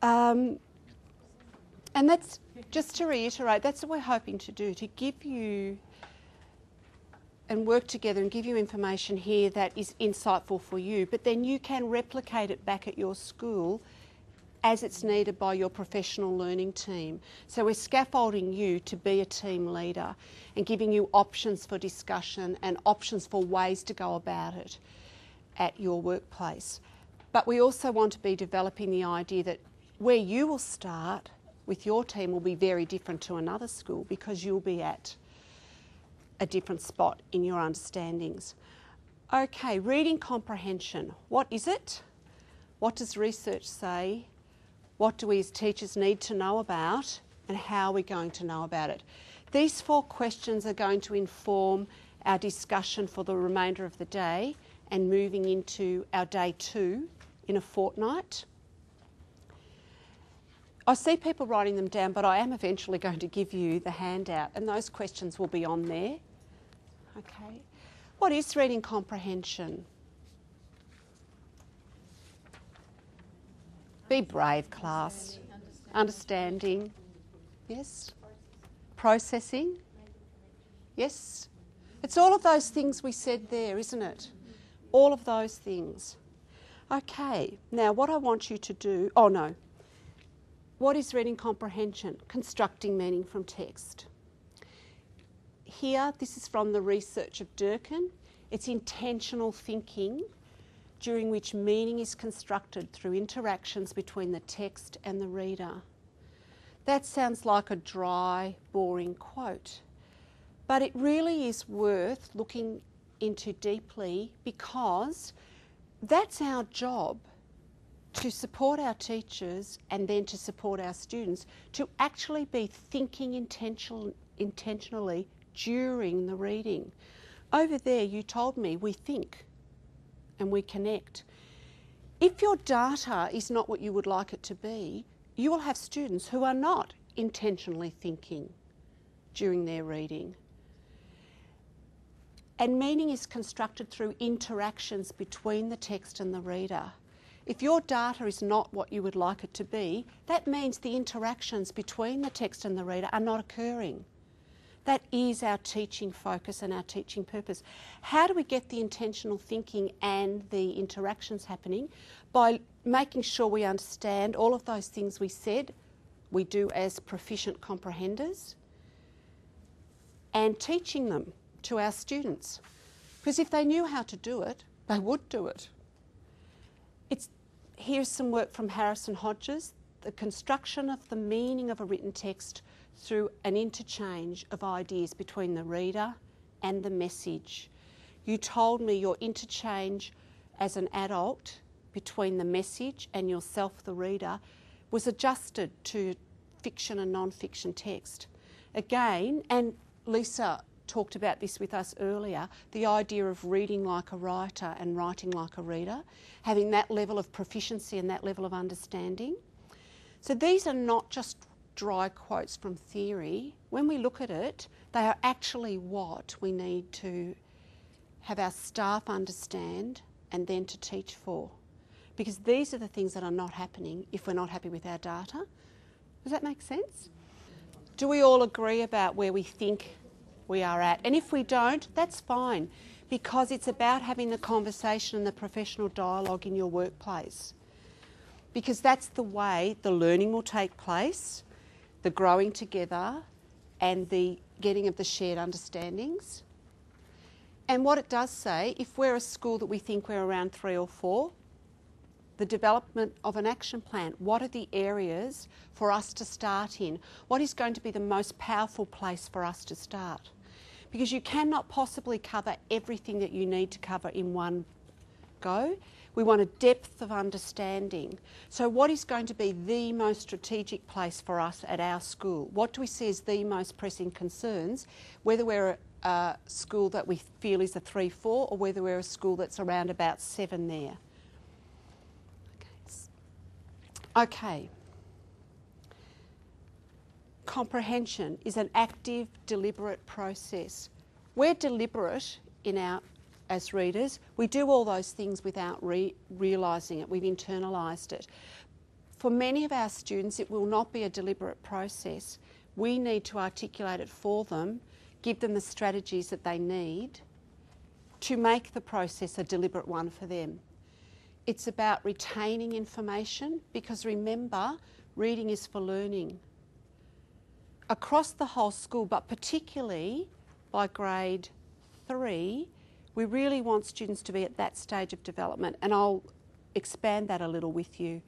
And that's, just to reiterate, that's what we're hoping to do, to give you and work together and give you information here that is insightful for you, but then you can replicate it back at your school as it's needed by your professional learning team. So we're scaffolding you to be a team leader and giving you options for discussion and options for ways to go about it at your workplace. But we also want to be developing the idea that where you will start with your team will be very different to another school, because you'll be at a different spot in your understandings. Okay, reading comprehension. What is it? What does research say? What do we as teachers need to know about, and how are we going to know about it? These 4 questions are going to inform our discussion for the remainder of the day and moving into our day 2 in a fortnight. I see people writing them down, but I am eventually going to give you the handout, and those questions will be on there. Okay. What is reading comprehension? Be brave, class. Understanding. Yes. Processing. Yes. It's all of those things we said there, isn't it? All of those things. Okay. Now, what I want you to do... Oh, no. What is reading comprehension? Constructing meaning from text. Here, this is from the research of Durkin. It's intentional thinking, during which meaning is constructed through interactions between the text and the reader. That sounds like a dry, boring quote, but it really is worth looking into deeply, because that's our job, to support our teachers and then to support our students, to actually be thinking intentionally during the reading. Over there you told me we think and we connect. If your data is not what you would like it to be, you will have students who are not intentionally thinking during their reading. And meaning is constructed through interactions between the text and the reader. If your data is not what you would like it to be, that means the interactions between the text and the reader are not occurring. That is our teaching focus and our teaching purpose. How do we get the intentional thinking and the interactions happening? By making sure we understand all of those things we said we do as proficient comprehenders, and teaching them to our students. Because if they knew how to do it, they would do it. Here's some work from Harrison Hodges, the construction of the meaning of a written text through an interchange of ideas between the reader and the message. You told me your interchange as an adult between the message and yourself, the reader, was adjusted to fiction and non-fiction text. Again, and Lisa talked about this with us earlier, the idea of reading like a writer and writing like a reader, having that level of proficiency and that level of understanding. So these are not just dry quotes from theory. When we look at it, they are actually what we need to have our staff understand and then to teach for. Because these are the things that are not happening if we're not happy with our data. Does that make sense? Do we all agree about where we think we are at? And if we don't, that's fine, because it's about having the conversation and the professional dialogue in your workplace. Because that's the way the learning will take place, the growing together and the getting of the shared understandings. And what it does say, if we're a school that we think we're around 3 or 4, the development of an action plan. What are the areas for us to start in? What is going to be the most powerful place for us to start? Because you cannot possibly cover everything that you need to cover in one go. We want a depth of understanding. So what is going to be the most strategic place for us at our school? What do we see as the most pressing concerns, whether we're a school that we feel is a 3-4 or whether we're a school that's around about 7 there? Okay. Comprehension is an active, deliberate process. We're deliberate as readers. We do all those things without realising it. We've internalised it. For many of our students, it will not be a deliberate process. We need to articulate it for them, give them the strategies that they need to make the process a deliberate one for them. It's about retaining information, because remember, reading is for learning. Across the whole school, but particularly by grade 3, we really want students to be at that stage of development, and I'll expand that a little with you.